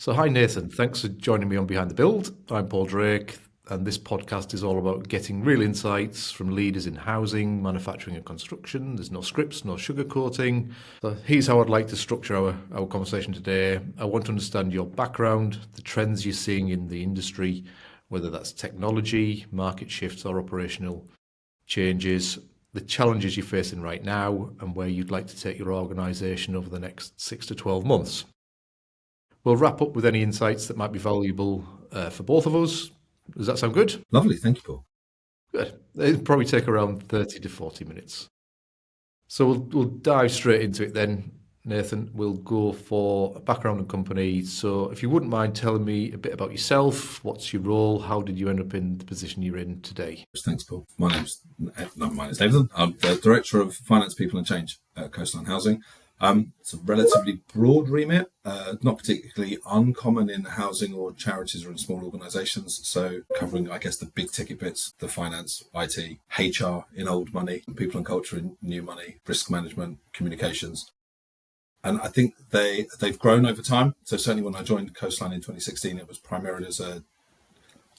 So, hi Nathan, thanks for joining me on Behind the Build. I'm Paul Drake, and this podcast is all about getting real insights from leaders in housing, manufacturing, and construction. There's no scripts, no sugarcoating. So, here's how I'd like to structure our conversation today. I want to understand your background, the trends you're seeing in the industry, whether that's technology, market shifts, or operational changes, the challenges you're facing right now, and where you'd like to take your organisation over the next 6 to 12 months. We'll wrap up with any insights that might be valuable for both of us. Does that sound good? Lovely, thank you, Paul. Good. It'll probably take around 30 to 40 minutes. So we'll dive straight into it then, Nathan. We'll go for a background and company. So if you wouldn't mind telling me a bit about yourself, what's your role, how did you end up in the position you're in today? Thanks, Paul. My name's Nathan. I'm the Director of Finance, People and Change at Coastline Housing. It's a relatively broad remit, not particularly uncommon in housing or charities or in small organisations. So covering, I guess, the big ticket bits, the finance, IT, HR in old money, people and culture in new money, risk management, communications. And I think they've grown over time. So certainly when I joined Coastline in 2016, it was primarily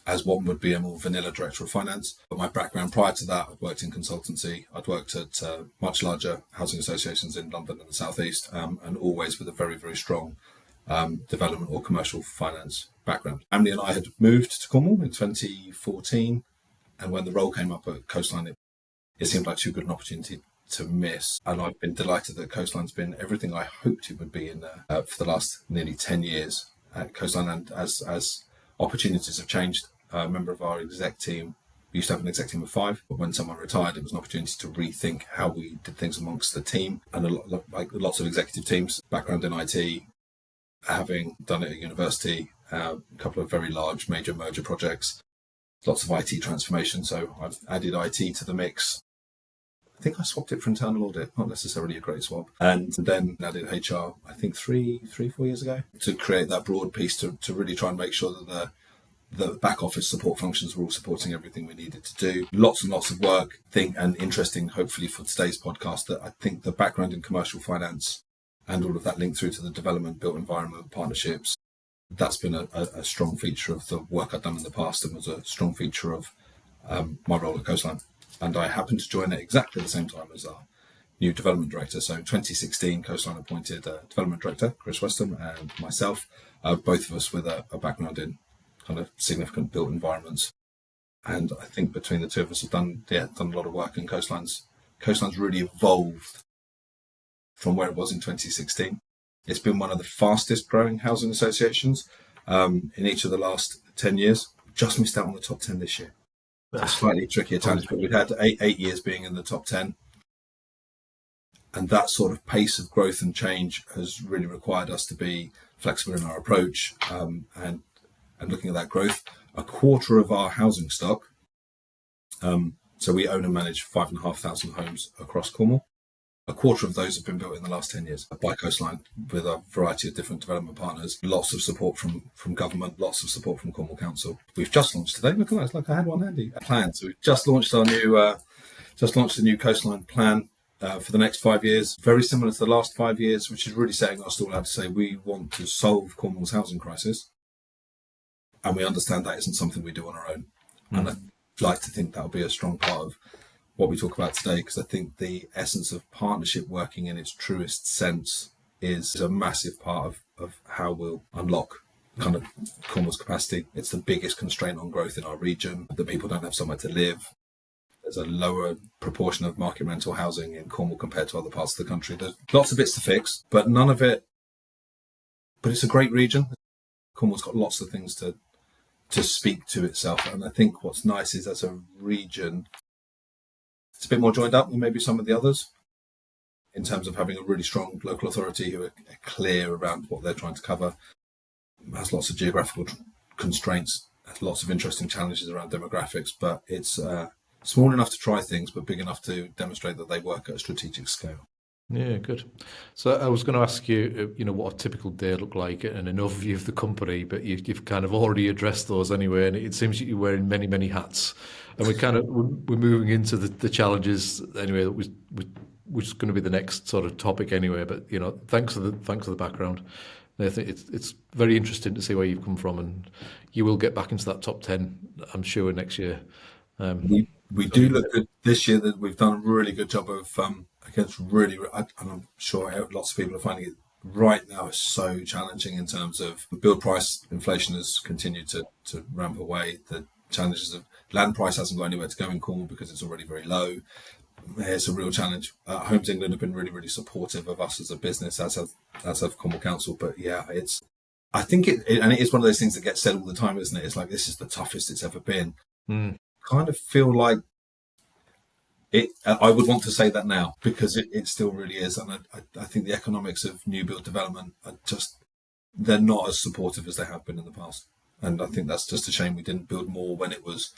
as one would be a more vanilla director of finance. But my background prior to that, I'd worked in consultancy. I'd worked at much larger housing associations in London and the South East, and always with a very, very strong development or commercial finance background. Emily and I had moved to Cornwall in 2014, and when the role came up at Coastline, it seemed like too good an opportunity to miss. And I've been delighted that Coastline's been everything I hoped it would be in for the last nearly 10 years at Coastline. And as opportunities have changed, a member of our exec team, we used to have an exec team of 5, but when someone retired, it was an opportunity to rethink how we did things amongst the team. And lots of executive teams, background in IT, having done it at university, a couple of very large major merger projects, lots of IT transformation. So I've added IT to the mix. I think I swapped it for internal audit, not necessarily a great swap. And then added HR, I think 4 years ago, to create that broad piece to really try and make sure that the back office support functions were all supporting everything we needed to do. Lots and lots of work, and interesting, hopefully for today's podcast, that I think the background in commercial finance and all of that linked through to the development, built environment, partnerships, that's been a strong feature of the work I've done in the past and was a strong feature of my role at Coastline. And I happened to join at exactly the same time as our new development director. So in 2016, Coastline appointed a development director, Chris Weston, and myself, both of us with a background in kind of significant built environments. And I think between the two of us have done a lot of work, and Coastline's really evolved from where it was in 2016. It's been one of the fastest growing housing associations in each of the last 10 years. Just missed out on the top 10 this year. It's a slightly trickier challenge, but we've had eight years being in the top 10. And that sort of pace of growth and change has really required us to be flexible in our approach and looking at that growth. A quarter of our housing stock, so we own and manage 5,500 homes across Cornwall. A quarter of those have been built in the last 10 years by Coastline with a variety of different development partners. Lots of support from government, lots of support from Cornwall Council. We've just launched today. Look at that, it's like I had one handy. A plan. So we've just launched the new Coastline plan for the next 5 years. Very similar to the last 5 years, which is really setting our stall out to say we want to solve Cornwall's housing crisis. And we understand that isn't something we do on our own. And I'd like to think that'll be a strong part of what we talk about today, because I think the essence of partnership working in its truest sense is a massive part of how we'll unlock kind of Cornwall's capacity. It's the biggest constraint on growth in our region, that people don't have somewhere to live. There's a lower proportion of market rental housing in Cornwall compared to other parts of the country. There's lots of bits to fix, but none of it. But it's a great region. Cornwall's got lots of things to speak to itself. And I think what's nice is as a region, it's a bit more joined up than maybe some of the others in terms of having a really strong local authority who are clear around what they're trying to cover. It has lots of geographical constraints, has lots of interesting challenges around demographics, but it's small enough to try things, but big enough to demonstrate that they work at a strategic scale. Yeah, good. So I was going to ask you, what a typical day looked like and an overview of the company, but you've kind of already addressed those anyway, and it seems you're wearing many, many hats. And we're moving into the challenges anyway, which is going to be the next sort of topic anyway. But thanks for the background. I think it's very interesting to see where you've come from, and you will get back into that top 10, I'm sure, next year. We do look good this year. That we've done a really good job of against really, and I'm sure lots of people are finding it right now is so challenging in terms of build price inflation has continued to ramp away. The challenges of land price hasn't got anywhere to go in Cornwall because it's already very low. It's a real challenge. Homes England have been really, really supportive of us as a business, as have Cornwall Council. But yeah, I think it is one of those things that gets said all the time, isn't it? It's like, this is the toughest it's ever been. Kind of feel like it. I would want to say that now because it still really is, and I think the economics of new build development are they're not as supportive as they have been in the past, and I think that's just a shame we didn't build more when it was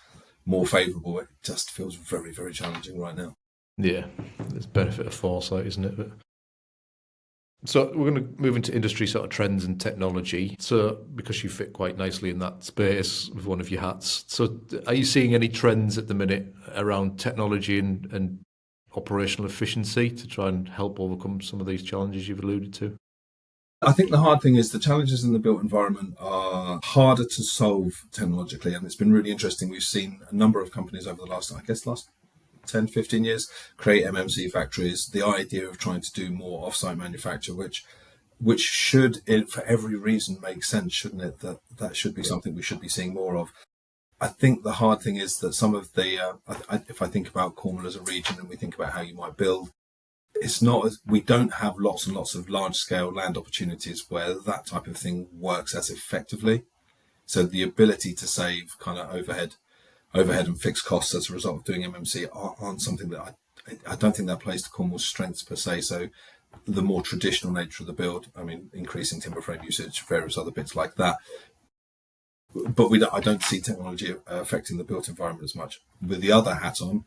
more favourable. It just feels very, very challenging right now. Yeah, there's benefit of foresight, isn't it? So we're going to move into industry sort of trends and technology. So because you fit quite nicely in that space with one of your hats, so are you seeing any trends at the minute around technology and operational efficiency to try and help overcome some of these challenges you've alluded to? I think the hard thing is the challenges in the built environment are harder to solve technologically, and it's been really interesting. We've seen a number of companies over the last 10, 15 years create MMC factories. The idea of trying to do more off-site manufacture, which should, for every reason, make sense, shouldn't it? That should be something we should be seeing more of. I think the hard thing is that some of the, if I think about Cornwall as a region and we think about how you might build, it's not as, we don't have lots and lots of large-scale land opportunities where that type of thing works as effectively. So the ability to save kind of overhead and fixed costs as a result of doing MMC aren't something that I don't think that plays to Cornwall's strengths per se. So the more traditional nature of the build, I mean, increasing timber frame usage, various other bits like that. But I don't see technology affecting the built environment as much. With the other hat on,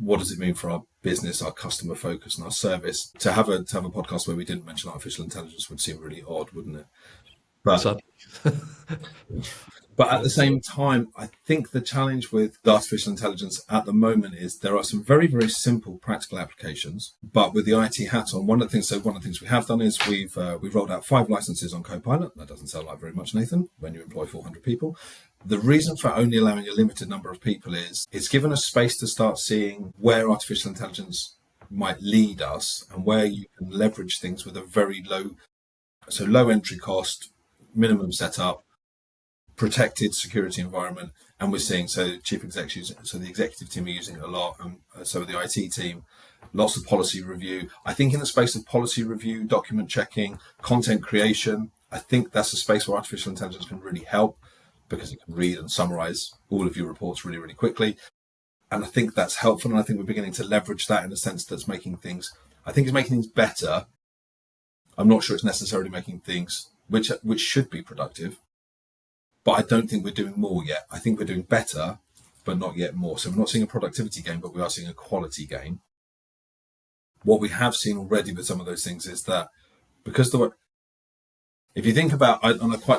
what does it mean for our business, our customer focus, and our service? To have a podcast where we didn't mention artificial intelligence would seem really odd, wouldn't it? But at the same time, I think the challenge with artificial intelligence at the moment is there are some very, very simple practical applications. But with the IT hat on, one of the things we have done is we've rolled out 5 licenses on Copilot. That doesn't sound like very much, Nathan, when you employ 400 people. The reason for only allowing a limited number of people is it's given us space to start seeing where artificial intelligence might lead us and where you can leverage things with a very low entry cost, minimum setup, protected security environment. And we're seeing, so chief executives, so the executive team are using it a lot, and so the IT team, lots of policy review. I think in the space of policy review, document checking, content creation, I think that's a space where artificial intelligence can really help because it can read and summarize all of your reports really, really quickly. And I think that's helpful. And I think we're beginning to leverage that in a sense that's making things better. I'm not sure it's necessarily making things which should be productive, but I don't think we're doing more yet. I think we're doing better, but not yet more. So we're not seeing a productivity gain, but we are seeing a quality gain. What we have seen already with some of those things is that because if you think about,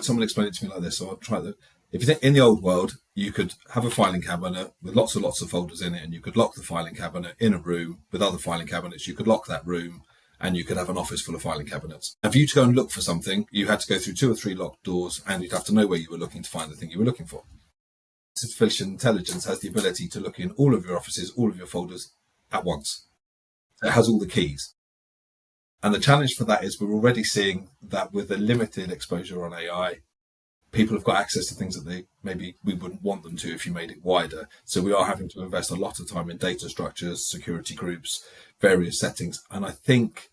someone explained it to me like this, so I'll try that. If you think in the old world, you could have a filing cabinet with lots of folders in it, and you could lock the filing cabinet in a room with other filing cabinets. You could lock that room, and you could have an office full of filing cabinets. And for you to go and look for something, you had to go through 2 or 3 locked doors, and you'd have to know where you were looking to find the thing you were looking for. Artificial intelligence has the ability to look in all of your offices, all of your folders at once. It has all the keys. And the challenge for that is we're already seeing that with a limited exposure on AI, people have got access to things that maybe we wouldn't want them to if you made it wider. So we are having to invest a lot of time in data structures, security groups, various settings. And I think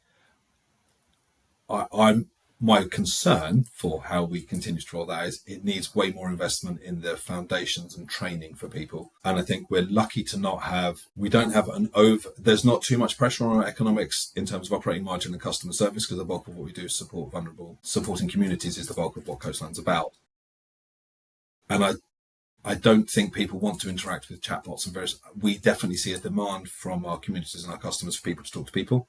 my concern for how we continue to roll that is it needs way more investment in the foundations and training for people. And I think we're lucky to there's not too much pressure on our economics in terms of operating margin and customer service, because the bulk of what we do is support vulnerable, supporting communities is the bulk of what Coastline's about. And I don't think people want to interact with chatbots and various. We definitely see a demand from our communities and our customers for people to talk to people.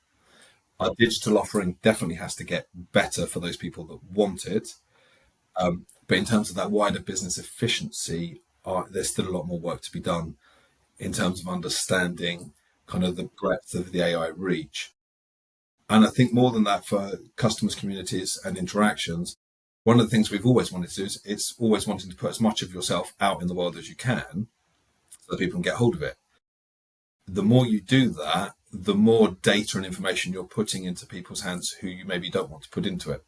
Our digital offering definitely has to get better for those people that want it. But in terms of that wider business efficiency, there's still a lot more work to be done in terms of understanding kind of the breadth of the AI reach. And I think more than that, for customers, communities, and interactions, one of the things we've always wanted to do is it's always wanting to put as much of yourself out in the world as you can so that people can get hold of it. The more you do that, the more data and information you're putting into people's hands who you maybe don't want to put into it.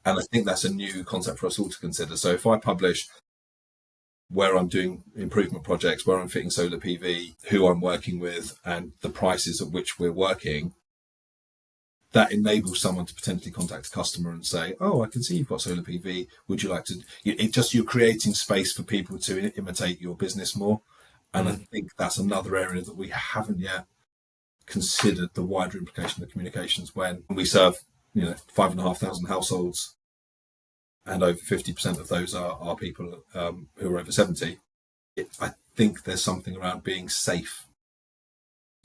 And I think that's a new concept for us all to consider. So if I publish where I'm doing improvement projects, where I'm fitting solar PV, who I'm working with, and the prices at which we're working, that enables someone to potentially contact a customer and say, oh, I can see you've got solar PV. Would you like to? You're creating space for people to imitate your business more. And I think that's another area that we haven't yet considered the wider implication of communications when we serve, 5,500 households, and over 50% of those are people who are over 70. I think there's something around being safe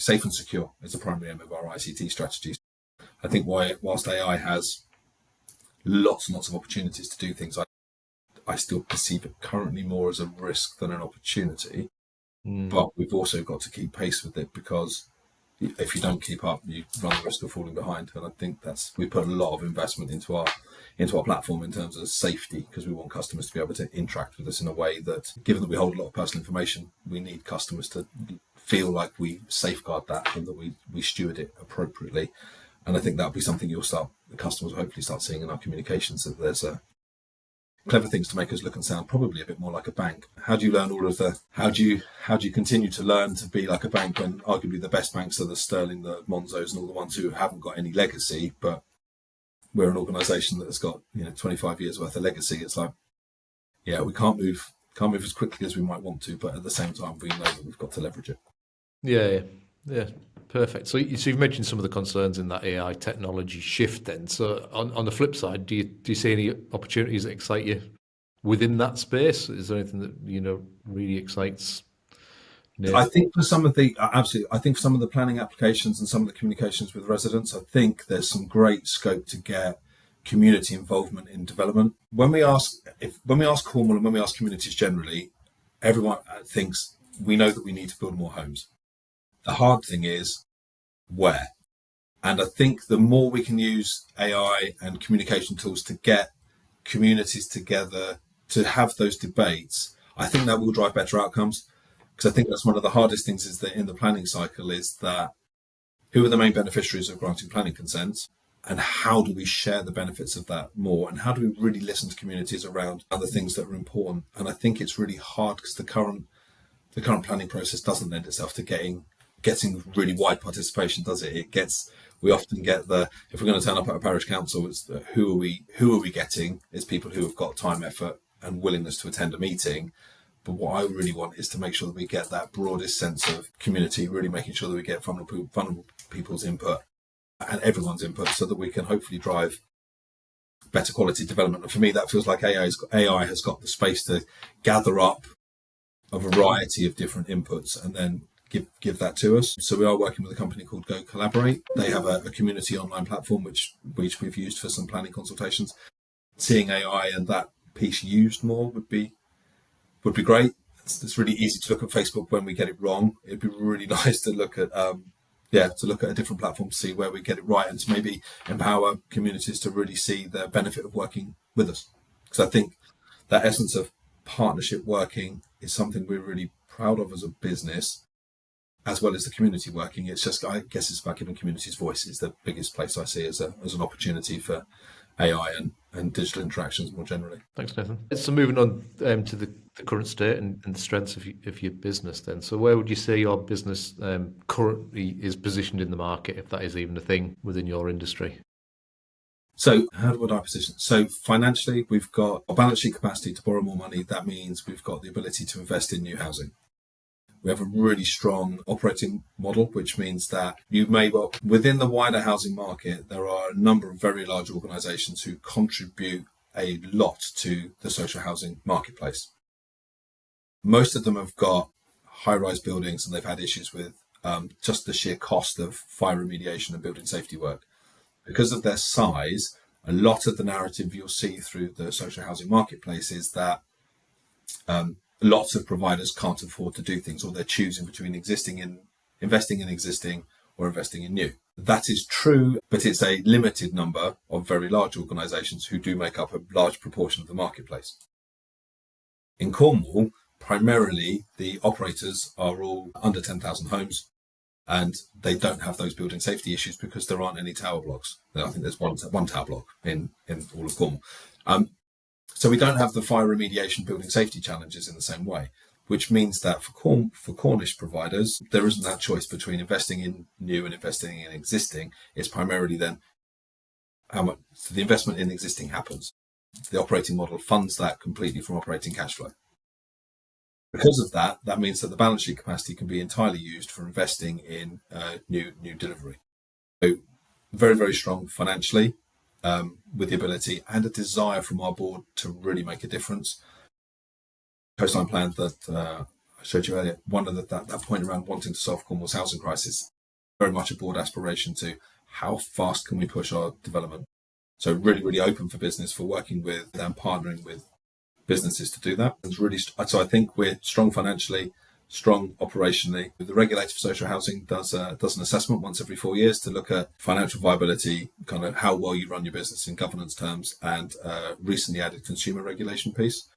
and secure is the primary aim of our ICT strategies. I think whilst AI has lots and lots of opportunities to do things, I still perceive it currently more as a risk than an opportunity. But we've also got to keep pace with it, because if you don't keep up, you run the risk of falling behind. And I think we put a lot of investment into our platform in terms of safety, because we want customers to be able to interact with us in a way that, given that we hold a lot of personal information, we need customers to feel like we safeguard that and that we steward it appropriately. And I think that'll be something the customers will hopefully start seeing in our communications, that there's clever things to make us look and sound probably a bit more like a bank. How do you learn how do you continue to learn to be like a bank when arguably the best banks are the Sterling, the Monzos, and all the ones who haven't got any legacy, but we're an organisation that has got 25 years worth of legacy. It's like, yeah, we can't move as quickly as we might want to, but at the same time we know that we've got to leverage it. Yeah, perfect. So you've mentioned some of the concerns in that AI technology shift then. So on the flip side, do you see any opportunities that excite you within that space? Is there anything that, really excites Nathan? I think for some of the planning applications and some of the communications with residents, I think there's some great scope to get community involvement in development. When we ask Cornwall and when we ask communities generally, everyone thinks we know that we need to build more homes. The hard thing is where. And I think the more we can use AI and communication tools to get communities together to have those debates, I think that will drive better outcomes. Because I think that's one of the hardest things is that in the planning cycle is that who are the main beneficiaries of granting planning consents, and how do we share the benefits of that more, and how do we really listen to communities around other things that are important. And I think it's really hard because the current planning process doesn't lend itself to getting really wide participation, does it? We often get if we're going to turn up at a parish council, it's who are we getting? It's people who have got time, effort, and willingness to attend a meeting. But what I really want is to make sure that we get that broadest sense of community, really making sure that we get vulnerable people's input and everyone's input, so that we can hopefully drive better quality development. And for me, that feels like AI has got the space to gather up a variety of different inputs and then give that to us. So we are working with a company called Go Collaborate. They have a community online platform which we've used for some planning consultations. Seeing AI and that piece used more would be great. It's really easy to look at Facebook when we get it wrong. It'd be really nice to look at a different platform to see where we get it right, and to maybe empower communities to really see the benefit of working with us. Because I think that essence of partnership working is something we're really proud of as a business, as well as the community working. It's just, I guess it's about giving communities voice. It's the biggest place I see as an opportunity for AI and digital interactions more generally. Thanks, Nathan. So moving on to the current state and the strengths of your business then. So where would you say your business currently is positioned in the market, if that is even a thing within your industry? So how would I position it? So financially, we've got a balance sheet capacity to borrow more money. That means we've got the ability to invest in new housing. We have a really strong operating model, which means that within the wider housing market, there are a number of very large organisations who contribute a lot to the social housing marketplace. Most of them have got high-rise buildings, and they've had issues with just the sheer cost of fire remediation and building safety work. Because of their size, a lot of the narrative you'll see through the social housing marketplace is that lots of providers can't afford to do things, or they're choosing between investing in existing, or investing in new. That is true, but it's a limited number of very large organisations who do make up a large proportion of the marketplace. In Cornwall, primarily the operators are all under 10,000 homes, and they don't have those building safety issues because there aren't any tower blocks. I think there's one tower block in all of Cornwall. So we don't have the fire remediation building safety challenges in the same way, which means that for Cornish providers, there isn't that choice between investing in new and investing in existing. It's primarily then how much so the investment in existing happens. The operating model funds that completely from operating cash flow. Because of that, that means that the balance sheet capacity can be entirely used for investing in new delivery. So very, very strong financially, with the ability and a desire from our board to really make a difference. Coastline plan that I showed you earlier, one of that point around wanting to solve Cornwall's housing crisis, very much a board aspiration to how fast can we push our development. So really, really open for business, for working with and partnering with businesses to do that. It's really, so I think we're strong financially, strong operationally. The regulator for social housing does an assessment once every 4 years to look at financial viability, kind of how well you run your business in governance terms, and recently added consumer regulation piece.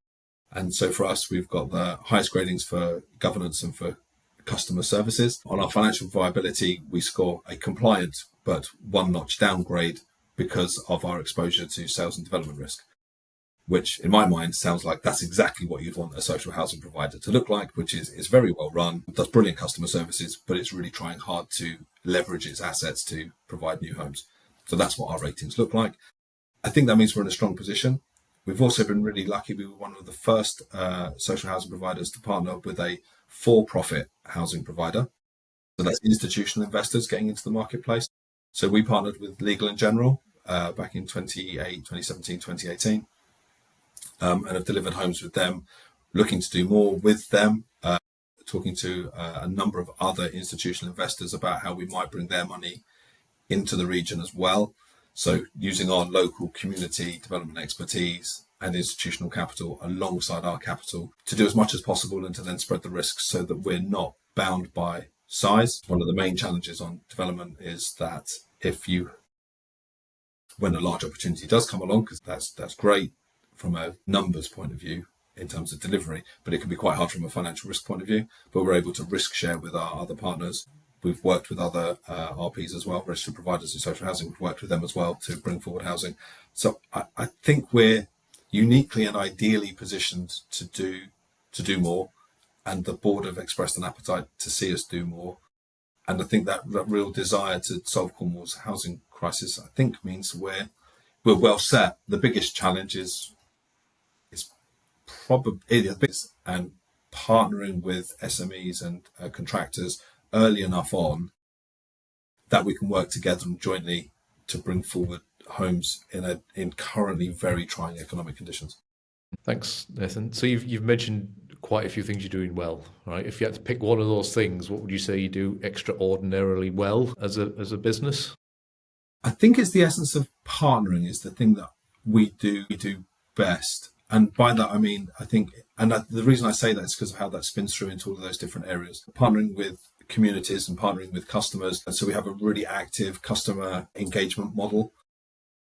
And so for us, we've got the highest gradings for governance and for customer services. On our financial viability, we score a compliant but one notch downgrade because of our exposure to sales and development risk, which in my mind sounds like that's exactly what you'd want a social housing provider to look like, which is very well run, does brilliant customer services, but it's really trying hard to leverage its assets to provide new homes. So that's what our ratings look like. I think that means we're in a strong position. We've also been really lucky. We were one of the first social housing providers to partner with a for-profit housing provider. So that's institutional investors getting into the marketplace. So we partnered with Legal & General back in 2017, 2018, and have delivered homes with them, looking to do more with them, talking to a number of other institutional investors about how we might bring their money into the region as well. So using our local community development expertise and institutional capital alongside our capital to do as much as possible and to then spread the risks so that we're not bound by size. One of the main challenges on development is that when a large opportunity does come along, because that's great from a numbers point of view in terms of delivery, but it can be quite hard from a financial risk point of view. But we're able to risk share with our other partners. We've worked with other RPs as well, registered providers of social housing. We've worked with them as well to bring forward housing. So I think we're uniquely and ideally positioned to do more, and the board have expressed an appetite to see us do more. And I think that real desire to solve Cornwall's housing crisis, I think, means we're well set. The biggest challenge is probably the biggest, and partnering with SMEs and contractors early enough on that we can work together and jointly to bring forward homes in currently very trying economic conditions. Thanks, Nathan. So you've mentioned quite a few things you're doing well, right? If you had to pick one of those things, what would you say you do extraordinarily well as a business? I think it's the essence of partnering is the thing that we do best. And by that, I mean, I think, the reason I say that is because of how that spins through into all of those different areas. Partnering with communities and partnering with customers. And so we have a really active customer engagement model.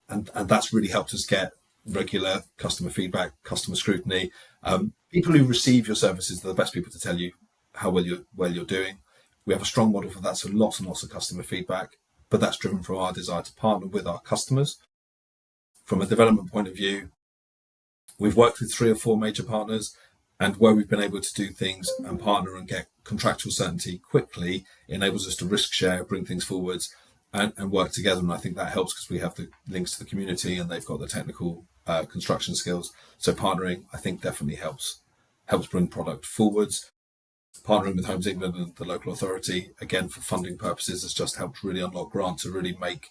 And that's really helped us get regular customer feedback, customer scrutiny. People who receive your services are the best people to tell you how well you're doing. We have a strong model for that, so lots and lots of customer feedback, but that's driven from our desire to partner with our customers. From a development point of view, we've worked with 3 or 4 major partners, and where we've been able to do things and partner and get contractual certainty quickly enables us to risk share, bring things forwards, and work together. And I think that helps because we have the links to the community and they've got the technical construction skills. So partnering, I think, definitely helps bring product forwards. Partnering with Homes England and the local authority, again, for funding purposes, has just helped really unlock grants to really make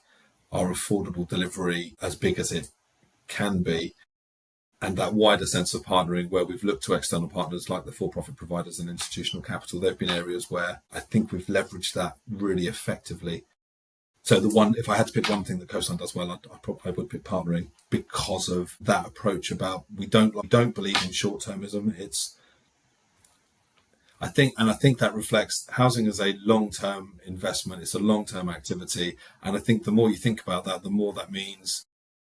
our affordable delivery as big as it can be. And that wider sense of partnering, where we've looked to external partners like the for-profit providers and institutional capital, there have been areas where I think we've leveraged that really effectively. So if I had to pick one thing that Coastline does well, I would pick partnering, because of that approach about we don't believe in short-termism. I think that reflects housing as a long-term investment. It's a long-term activity. And I think the more you think about that, the more that means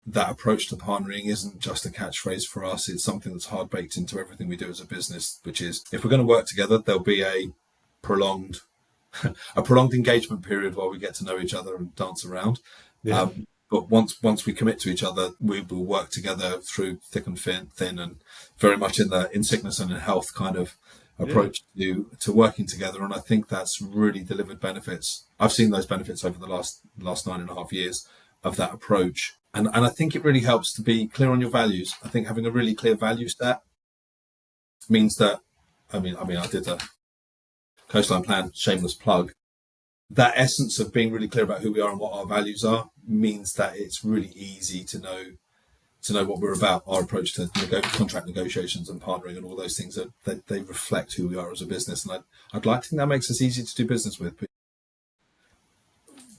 that approach to partnering isn't just a catchphrase for us. It's something that's hard baked into everything we do as a business, which is if we're going to work together, there'll be a prolonged engagement period while we get to know each other and dance around. Yeah. But once we commit to each other, we will work together through thick and thin, and very much in sickness and in health kind of approach to working together. And I think that's really delivered benefits. I've seen those benefits over the last 9.5 years of that approach. And I think it really helps to be clear on your values. I think having a really clear value set means that, I did a Coastline plan, shameless plug. That essence of being really clear about who we are and what our values are means that it's really easy to know what we're about. Our approach to contract negotiations and partnering and all those things, that they reflect who we are as a business. And I'd like to think that makes us easy to do business with,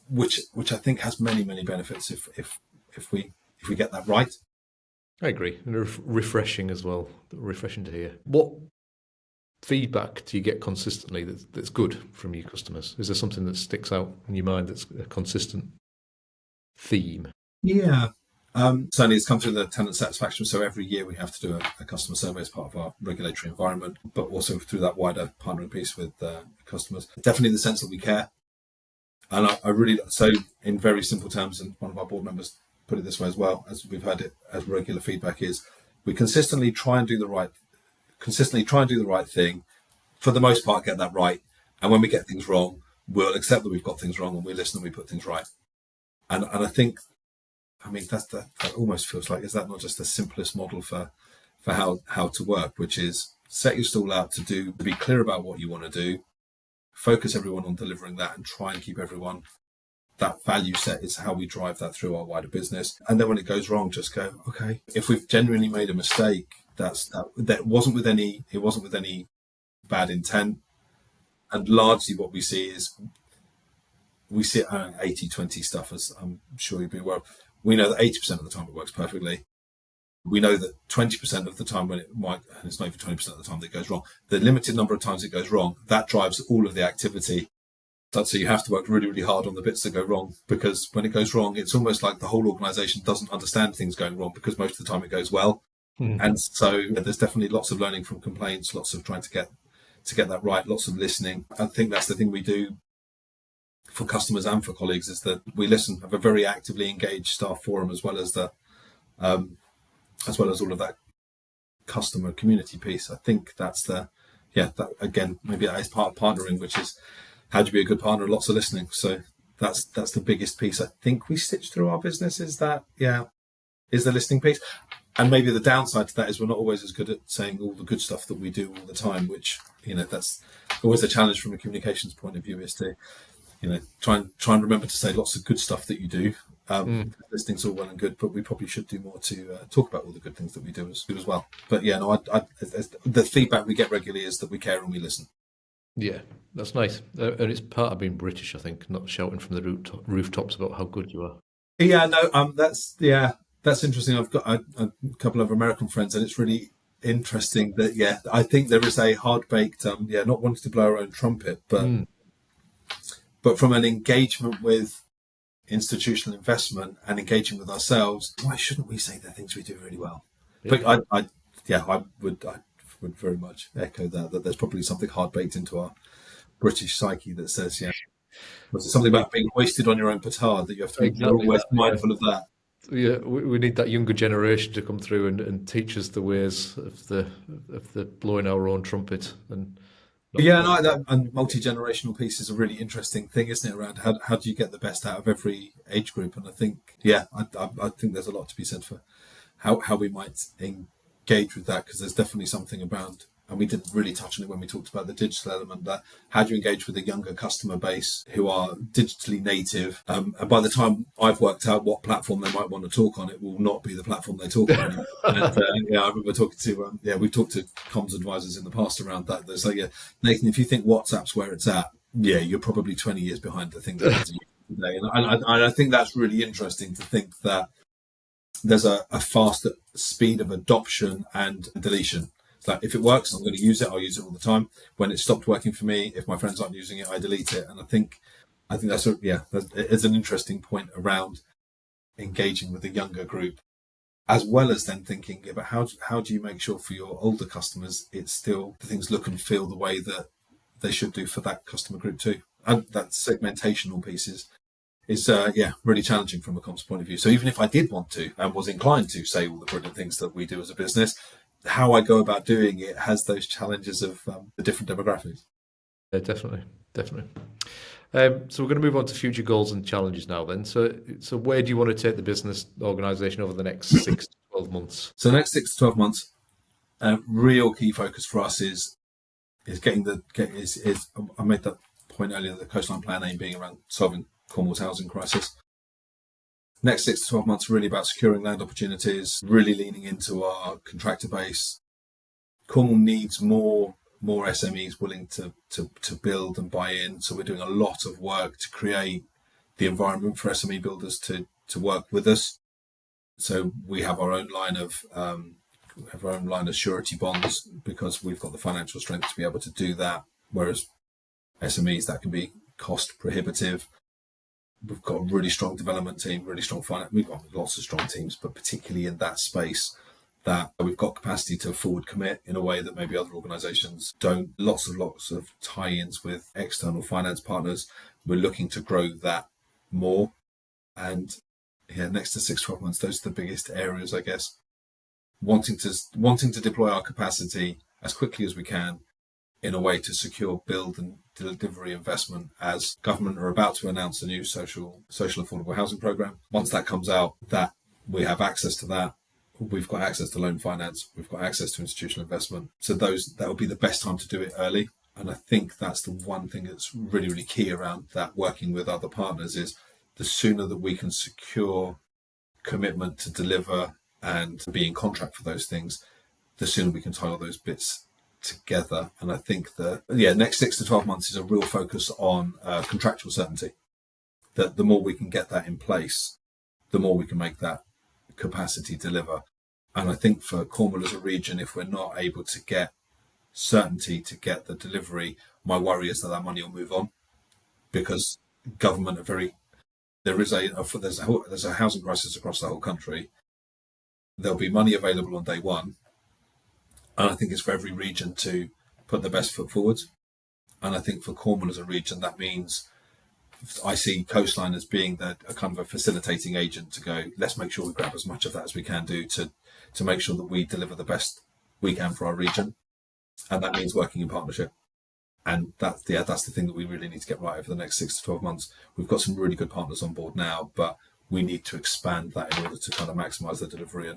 which I think has many, many benefits if we get that right. I agree. And refreshing as well. Refreshing to hear. What feedback do you get consistently that's good from your customers? Is there something that sticks out in your mind that's a consistent theme? Yeah. Certainly it's come through the tenant satisfaction. So every year we have to do a customer survey as part of our regulatory environment, but also through that wider partnering piece with customers. Definitely the sense that we care. And I really, so in very simple terms, and one of our board members put it this way as well, as we've heard it as regular feedback, is we consistently try and do the right thing, for the most part get that right, and when we get things wrong, we'll accept that we've got things wrong and we listen and we put things right. And I think, that almost feels like, is that not just the simplest model for how to work, which is set your stall out to be clear about what you want to do, focus everyone on delivering that, and try and keep everyone, that value set is how we drive that through our wider business. And then when it goes wrong, just go, okay, if we've genuinely made a mistake, that wasn't with any bad intent. And largely what we see is, we see 80-20 stuff, as I'm sure you've been aware of. We know that 80% of the time it works perfectly. We know that 20% of the time when it might, and it's not even 20% of the time that it goes wrong, the limited number of times it goes wrong, that drives all of the activity. So you have to work really, really hard on the bits that go wrong, because when it goes wrong, it's almost like the whole organisation doesn't understand things going wrong, because most of the time it goes well. And so there's definitely lots of learning from complaints, lots of trying to get that right, lots of listening. I think that's the thing we do for customers and for colleagues, is that we listen, have a very actively engaged staff forum, as well as all of that customer community piece. I think that's that again, maybe that is part of partnering, which is how do you be a good partner? Lots of listening. So that's the biggest piece I think we stitch through our business, is the listening piece. And maybe the downside to that is we're not always as good at saying all the good stuff that we do all the time, which, that's always a challenge from a communications point of view, is to, try and remember to say lots of good stuff that you do. Listening's all well and good, but we probably should do more to talk about all the good things that we do as well. But the feedback we get regularly is that we care and we listen. Yeah, that's nice. And it's part of being British, I think, not shouting from the rooftops about how good you are. Yeah, no, that's interesting. I've got a couple of American friends, and it's really interesting that, I think there is a hard-baked, not wanting to blow our own trumpet, but from an engagement with institutional investment and engaging with ourselves, why shouldn't we say the things we do really well? Yeah. But I would very much echo that there's probably something hard-baked into our British psyche that says, was it something about being hoisted on your own petard, that you have to be always mindful of that? Yeah, we need that younger generation to come through and teach us the ways of the blowing our own trumpet. And multi-generational piece is a really interesting thing, isn't it? Around how do you get the best out of every age group? And I think, I think there's a lot to be said for how we might engage with that, because there's definitely something around, and we didn't really touch on it when we talked about the digital element, that how do you engage with a younger customer base who are digitally native, and by the time I've worked out what platform they might want to talk on, it will not be the platform they talk on anymore. And, I remember talking to we've talked to comms advisors in the past around that. There's like, Nathan, if you think WhatsApp's where it's at, you're probably 20 years behind the thing that it's today. And I think that's really interesting to think that there's a faster speed of adoption and deletion. Like if it works, I'm going to use it. I'll use it all the time. When it stopped working for me, if my friends aren't using it, I delete it. And I think it's an interesting point around engaging with the younger group, as well as then thinking about how do you make sure for your older customers it's still the things look and feel the way that they should do for that customer group too. And that segmentational piece is really challenging from a comms point of view. So even if I did want to and was inclined to say all the brilliant things that we do as a business, how I go about doing it has those challenges of the different demographics. Yeah, definitely. So we're going to move on to future goals and challenges now then. So where do you want to take the business organisation over the next 6 to 12 months? So the next 6 to 12 months, real key focus for us is I made that point earlier, the Coastline Plan aim being around solving Cornwall's housing crisis. Next 6 to 12 months really about securing land opportunities, really leaning into our contractor base. Cornwall needs more SMEs willing to build and buy in. So we're doing a lot of work to create the environment for SME builders to work with us. So we have our own line of surety bonds because we've got the financial strength to be able to do that. Whereas SMEs, that can be cost prohibitive. We've got a really strong development team, really strong finance. We've got lots of strong teams, but particularly in that space, that we've got capacity to forward commit in a way that maybe other organisations don't. Lots of tie-ins with external finance partners. We're looking to grow that more. And next to 6-12 months, those are the biggest areas, I guess. Wanting to deploy our capacity as quickly as we can in a way to secure build and delivery investment, as government are about to announce a new social affordable housing programme. Once that comes out, that we have access to that. We've got access to loan finance. We've got access to institutional investment. So that will be the best time to do it early. And I think that's the one thing that's really, really key around that, working with other partners, is the sooner that we can secure commitment to deliver and be in contract for those things, the sooner we can tie all those bits together. And I think next 6 to 12 months is a real focus on contractual certainty. That the more we can get that in place, the more we can make that capacity deliver. And I think for Cornwall as a region, if we're not able to get certainty to get the delivery, my worry is that money will move on, because government there's a housing crisis across the whole country. There'll be money available on day one, and I think it's for every region to put their best foot forward. And I think for Cornwall as a region, that means I see Coastline as being a kind of a facilitating agent to go, let's make sure we grab as much of that as we can do to make sure that we deliver the best we can for our region. And that means working in partnership. And that's the thing that we really need to get right over the next 6 to 12 months. We've got some really good partners on board now, but we need to expand that in order to kind of maximise the delivery.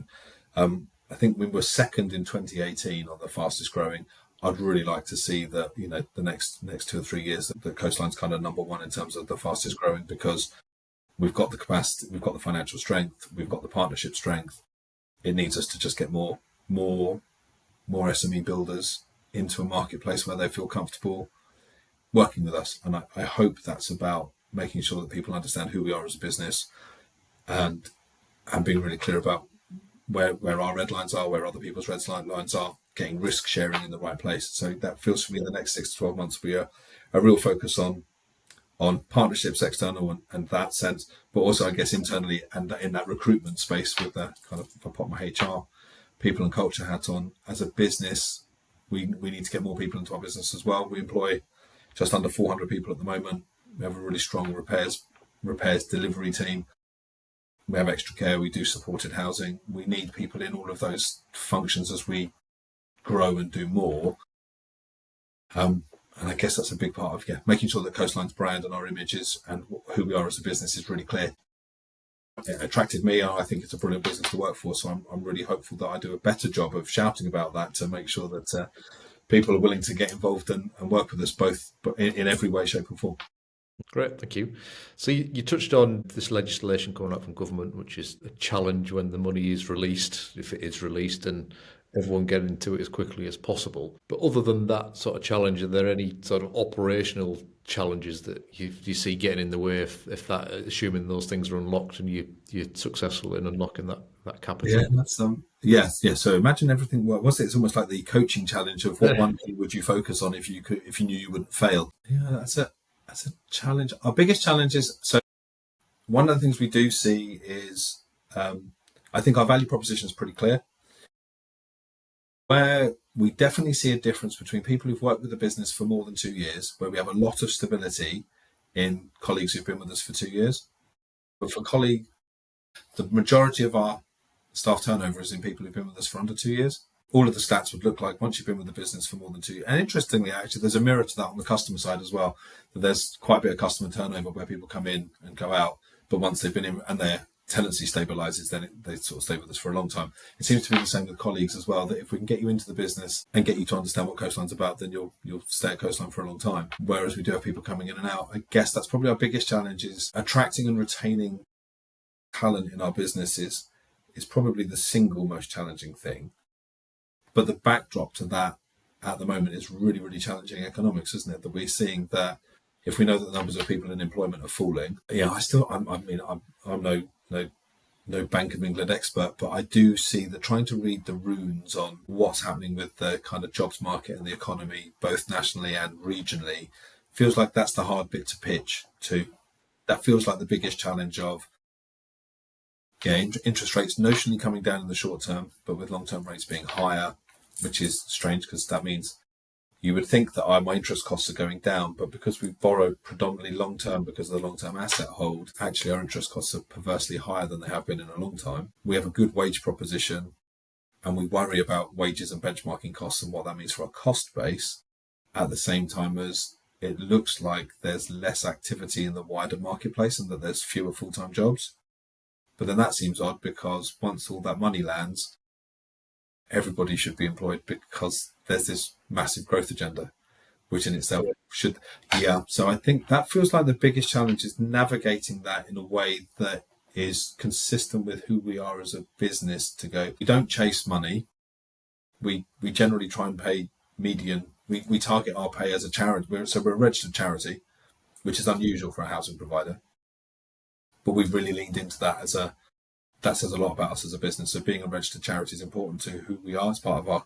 And I think we were second in 2018 on the fastest growing. I'd really like to see that, the next 2 or 3 years, that the Coastline's kind of number one in terms of the fastest growing, because we've got the capacity, we've got the financial strength, we've got the partnership strength. It needs us to just get more SME builders into a marketplace where they feel comfortable working with us. And I hope that's about making sure that people understand who we are as a business, and being really clear about where our red lines are, where other people's red lines are, getting risk sharing in the right place. So that feels for me the next 6 to 12 months will be a real focus on partnerships, external and that sense, but also I guess internally and in that recruitment space with the kind of, if I put my HR people and culture hat on, as a business, we need to get more people into our business as well. We employ just under 400 people at the moment. We have a really strong repairs delivery team. We have extra care. We do supported housing. We need people in all of those functions as we grow and do more. And I guess that's a big part of making sure that Coastline's brand and our images and who we are as a business is really clear. It attracted me, and I think it's a brilliant business to work for. So I'm really hopeful that I do a better job of shouting about that to make sure that people are willing to get involved and work with us both, but in every way, shape, and form. Great, thank you. So you touched on this legislation coming out from government, which is a challenge when the money is released, if it is released, and everyone get into it as quickly as possible. But other than that sort of challenge, are there any sort of operational challenges that you see getting in the way if that, assuming those things are unlocked and you're successful in unlocking that capital? Yeah, that's yes, yeah. So imagine everything. Was it? It's almost like the coaching challenge of what one thing would you focus on if you knew you wouldn't fail. Yeah, that's a challenge. Our biggest challenge is, so one of the things we do see is, I think our value proposition is pretty clear. Where we definitely see a difference between people who've worked with the business for more than 2 years, where we have a lot of stability in colleagues who've been with us for 2 years. But for the majority of our staff turnover is in people who've been with us for under 2 years. All of the stats would look like once you've been with the business for more than 2 years. And interestingly, actually, there's a mirror to that on the customer side as well. That there's quite a bit of customer turnover where people come in and go out, but once they've been in and their tenancy stabilizes, then they sort of stay with us for a long time. It seems to be the same with colleagues as well, that if we can get you into the business and get you to understand what Coastline's about, then you'll stay at Coastline for a long time. Whereas we do have people coming in and out. I guess that's probably our biggest challenge, is attracting and retaining talent in our business is probably the single most challenging thing. But the backdrop to that at the moment is really, really challenging economics, isn't it? That we're seeing that if we know that the numbers of people in employment are falling, I'm no Bank of England expert, but I do see that trying to read the runes on what's happening with the kind of jobs market and the economy, both nationally and regionally, feels like that's the hard bit to pitch to. That feels like the biggest challenge of, interest rates notionally coming down in the short term, but with long-term rates being higher, which is strange because that means you would think that my interest costs are going down, but because we borrow predominantly long-term because of the long-term asset hold, actually our interest costs are perversely higher than they have been in a long time. We have a good wage proposition, and we worry about wages and benchmarking costs and what that means for our cost base, at the same time as it looks like there's less activity in the wider marketplace and that there's fewer full-time jobs. But then that seems odd, because once all that money lands, everybody should be employed because there's this massive growth agenda, which in itself should. Yeah. So I think that feels like the biggest challenge, is navigating that in a way that is consistent with who we are as a business. To go, we don't chase money. We generally try and pay median. We target our pay as a charity. We're a registered charity, which is unusual for a housing provider. But we've really leaned into that that says a lot about us as a business. So being a registered charity is important to who we are. It's part of our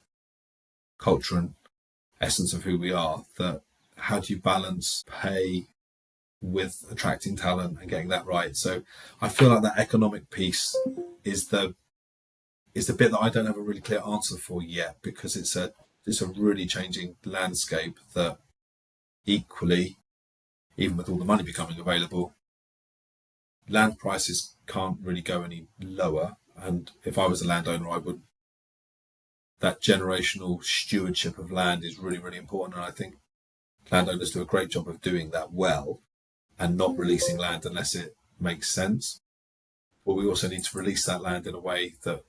culture and essence of who we are. That how do you balance pay with attracting talent and getting that right? So I feel like that economic piece is the bit that I don't have a really clear answer for yet, because it's a really changing landscape that equally, even with all the money becoming available, land prices can't really go any lower. And if I was a landowner, that generational stewardship of land is really, really important. And I think landowners do a great job of doing that well and not releasing land unless it makes sense. But we also need to release that land in a way that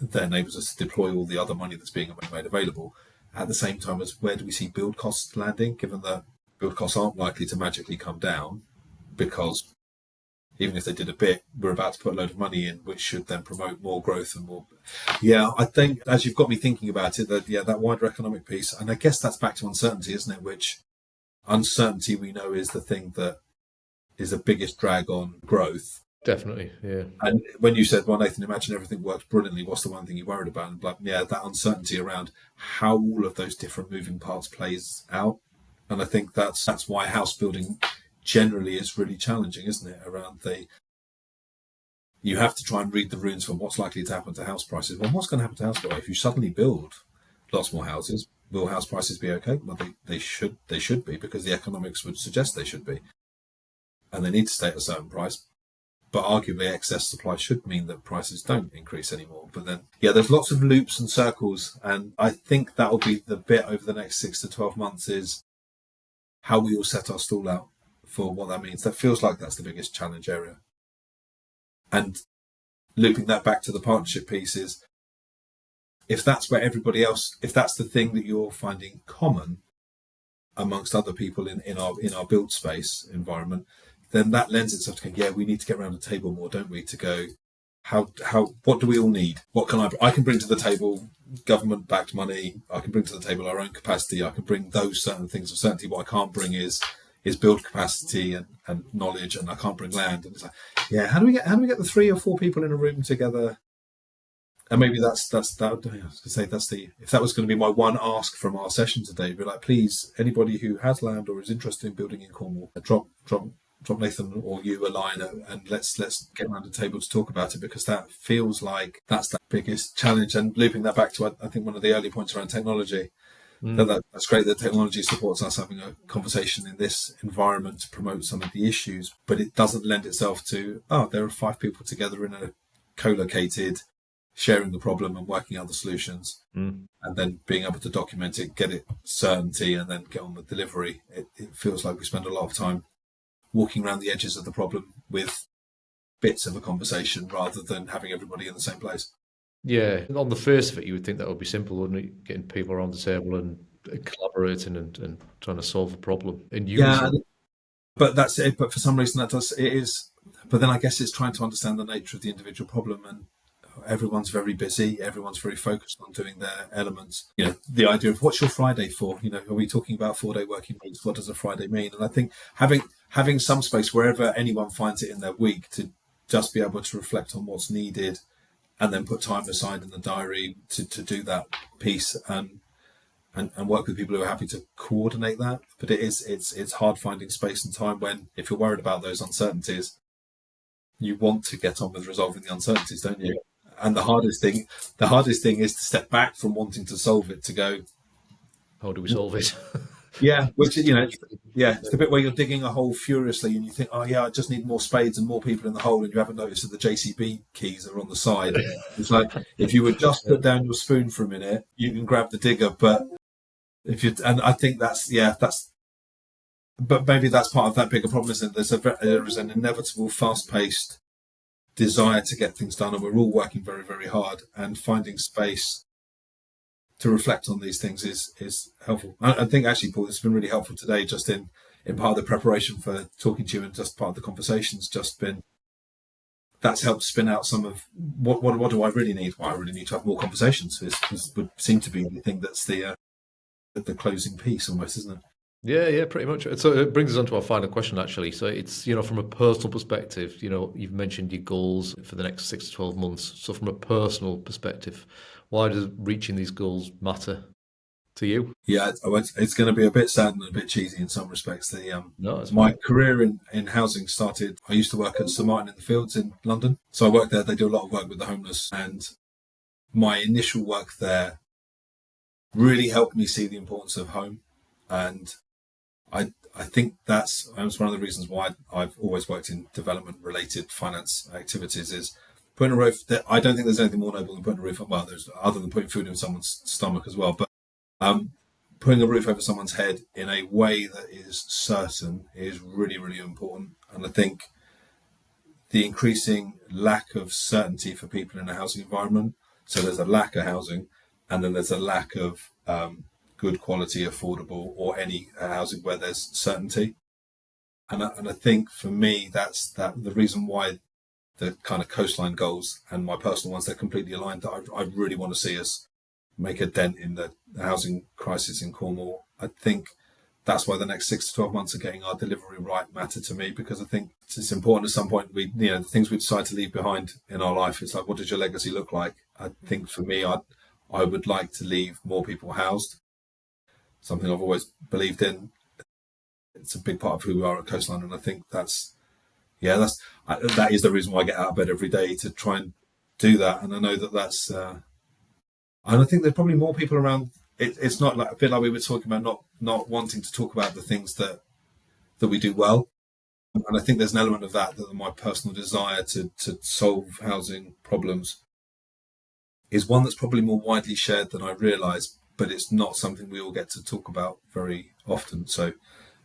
enables us to deploy all the other money that's being made available. At the same time as, where do we see build costs landing, given that build costs aren't likely to magically come down, because even if they did a bit, we're about to put a load of money in, which should then promote more growth and more. Yeah, I think, as you've got me thinking about it, that wider economic piece, and I guess that's back to uncertainty, isn't it? Which uncertainty we know is the thing that is the biggest drag on growth. Definitely, yeah. And when you said, well, Nathan, imagine everything works brilliantly, what's the one thing you're worried about? And that uncertainty around how all of those different moving parts plays out. And I think that's why house building generally is really challenging, isn't it? You have to try and read the runes from what's likely to happen to house prices. Well, what's going to happen to house prices? If you suddenly build lots more houses, will house prices be okay? Well, they should be, because the economics would suggest they should be. And they need to stay at a certain price. But arguably excess supply should mean that prices don't increase anymore. But then, there's lots of loops and circles. And I think that'll be the bit over the next 6 to 12 months, is how we all set our stall out for what that means. That feels like that's the biggest challenge area. And looping that back to the partnership piece is, if that's where everybody else, if that's the thing that you're finding common amongst other people in our build space environment, then that lends itself to going, we need to get around the table more, don't we? To go, what do we all need? What can I can bring to the table? Government backed money. I can bring to the table our own capacity. I can bring those certain things of certainty. What I can't bring is build capacity and knowledge, and I can't bring land. And it's like, yeah, how do we get the 3 or 4 people in a room together? And maybe that's that. I was going to say if that was going to be my one ask from our session today, be like, please, anybody who has land or is interested in building in Cornwall, drop Nathan or you a line, and let's get around the table to talk about it, because that feels like that's the biggest challenge. And looping that back to I think one of the early points around technology, that's great that technology supports us having a conversation in this environment to promote some of the issues, but it doesn't lend itself to there are 5 people together in a co-located, sharing the problem and working out the solutions, and then being able to document it, get it certainty, and then get on with delivery. It feels like we spend a lot of time walking around the edges of the problem with bits of a conversation rather than having everybody in the same place. Yeah, on the face of it, you would think that would be simple, wouldn't it? Getting people around the table and collaborating and trying to solve a problem and using. But that's it. But for some reason, it is. But then I guess it's trying to understand the nature of the individual problem, and everyone's very busy. Everyone's very focused on doing their elements. The idea of what's your Friday for? Are we talking about 4-day working weeks? What does a Friday mean? And I think having some space wherever anyone finds it in their week to just be able to reflect on what's needed, and then put time aside in the diary to do that piece, and work with people who are happy to coordinate that. But it's hard finding space and time when, if you're worried about those uncertainties, you want to get on with resolving the uncertainties, don't you? And the hardest thing is to step back from wanting to solve it, to go, how do we solve it? Yeah, which it's the bit where you're digging a hole furiously, and you think, I just need more spades and more people in the hole, and you haven't noticed that the JCB keys are on the side. It's like, if you would just put down your spoon for a minute, you can grab the digger. But I think but maybe that's part of that bigger problem, isn't it? There is an inevitable, fast-paced desire to get things done, and we're all working very, very hard, and finding space to reflect on these things is helpful. I think actually, Paul, it's been really helpful today, just in part of the preparation for talking to you, and just part of the conversations, that's helped spin out some of what do I really need? Well, I really need to have more conversations. This would seem to be the thing that's the closing piece almost, isn't it? Yeah, pretty much. So it brings us on to our final question, actually. So it's, from a personal perspective, you've mentioned your goals for the next 6 to 12 months. So from a personal perspective, why does reaching these goals matter to you? Yeah, it's going to be a bit sad and a bit cheesy in some respects. My career in housing started, I used to work at St Martin in the Fields in London. So I worked there. They do a lot of work with the homeless. And my initial work there really helped me see the importance of home. And I think that's one of the reasons why I've always worked in development-related finance activities, is putting a roof. I don't think there's anything more noble than putting a roof on. Well, there's, other than putting food in someone's stomach as well. But putting a roof over someone's head in a way that is certain is really, really important. And I think the increasing lack of certainty for people in a housing environment. So there's a lack of housing, and then there's a lack of good quality, affordable, or any housing where there's certainty. And I think for me, that's the reason why the kind of coastline goals and my personal ones, they're completely aligned. That I really want to see us make a dent in the housing crisis in Cornwall. I think that's why the next 6 to 12 months of getting our delivery right matter to me, because I think it's important at some point the things we decide to leave behind in our life. It's like, what does your legacy look like? I think for me, I would like to leave more people housed. Something I've always believed in. It's a big part of who we are at Coastline, and I think that is the reason why I get out of bed every day, to try and do that. And I know that's, and I think there's probably more people around. It's not like a bit like we were talking about, not wanting to talk about the things that we do well. And I think there's an element of that my personal desire to solve housing problems is one that's probably more widely shared than I realise, but it's not something we all get to talk about very often. So,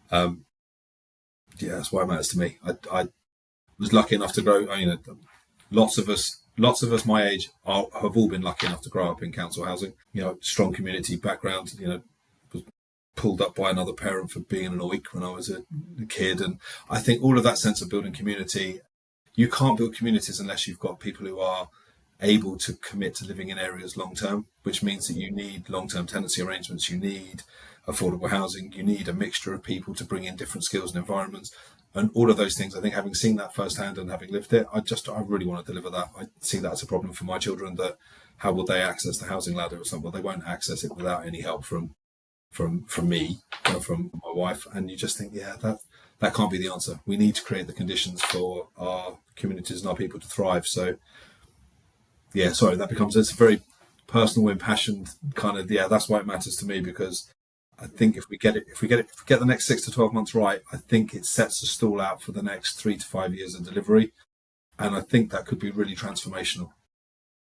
that's why it matters to me. I was lucky enough to grow. Lots of us my age have all been lucky enough to grow up in council housing. Strong community background. Was pulled up by another parent for being in an OIC when I was a kid, and I think all of that sense of building community. you can't build communities unless you've got people who are able to commit to living in areas long term, which means that you need long-term tenancy arrangements, you need affordable housing, you need a mixture of people to bring in different skills and environments, and all of those things. I think having seen that firsthand and having lived it, I really want to deliver that. I see that as a problem for my children, that how will they access the housing ladder or something? Well, they won't access it without any help from me or from my wife. And you just think, that can't be the answer. We need to create the conditions for our communities and our people to thrive. So it's a very personal, impassioned kind of, that's why it matters to me, because I think if we get the next 6 to 12 months right, I think it sets the stall out for the next 3 to 5 years of delivery. And I think that could be really transformational.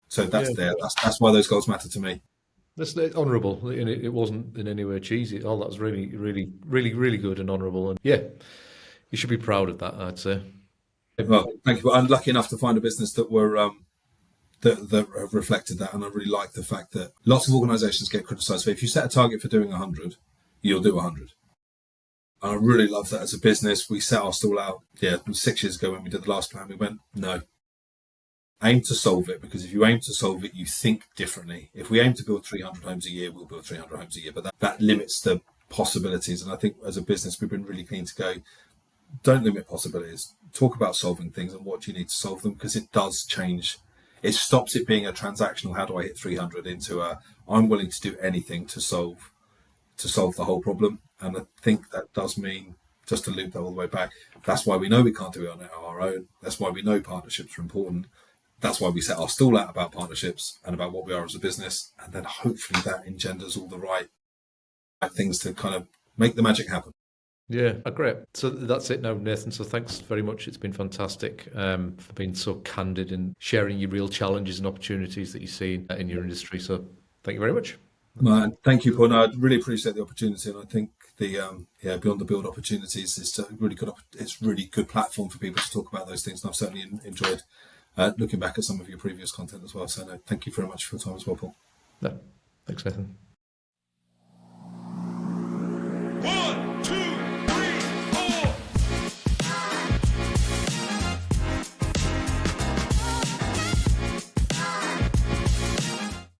So that's why those goals matter to me. That's honourable, and it wasn't in any way cheesy at all. That was really, really, really, really good and honourable. And you should be proud of that, I'd say. Well, thank you. I'm lucky enough to find a business that were that have reflected that, and I really like the fact that lots of organisations get criticised for, if you set a target for doing 100, you'll do 100. And I really love that as a business. We set our stall out 6 years ago when we did the last plan. We went, no, aim to solve it, because if you aim to solve it, you think differently. If we aim to build 300 homes a year, we'll build 300 homes a year, but that limits the possibilities. And I think as a business, we've been really keen to go, don't limit possibilities. Talk about solving things and what you need to solve them, because it does change. It stops it being a transactional, how do I hit 300, into I'm willing to do anything to solve the whole problem. And I think that does mean, just to loop that all the way back, that's why we know we can't do it on our own. That's why we know partnerships are important. That's why we set our stall out about partnerships and about what we are as a business. And then hopefully that engenders all the right things to kind of make the magic happen. Yeah, great. So that's it now, Nathan. So thanks very much. It's been fantastic for being so candid and sharing your real challenges and opportunities that you see in your industry. So thank you very much. Thank you, Paul. I really appreciate the opportunity, and I think the Beyond the Build opportunities is a really good. It's really good platform for people to talk about those things, and I've certainly enjoyed looking back at some of your previous content as well. So no, thank you very much for your time as well, Paul. No, thanks, Nathan.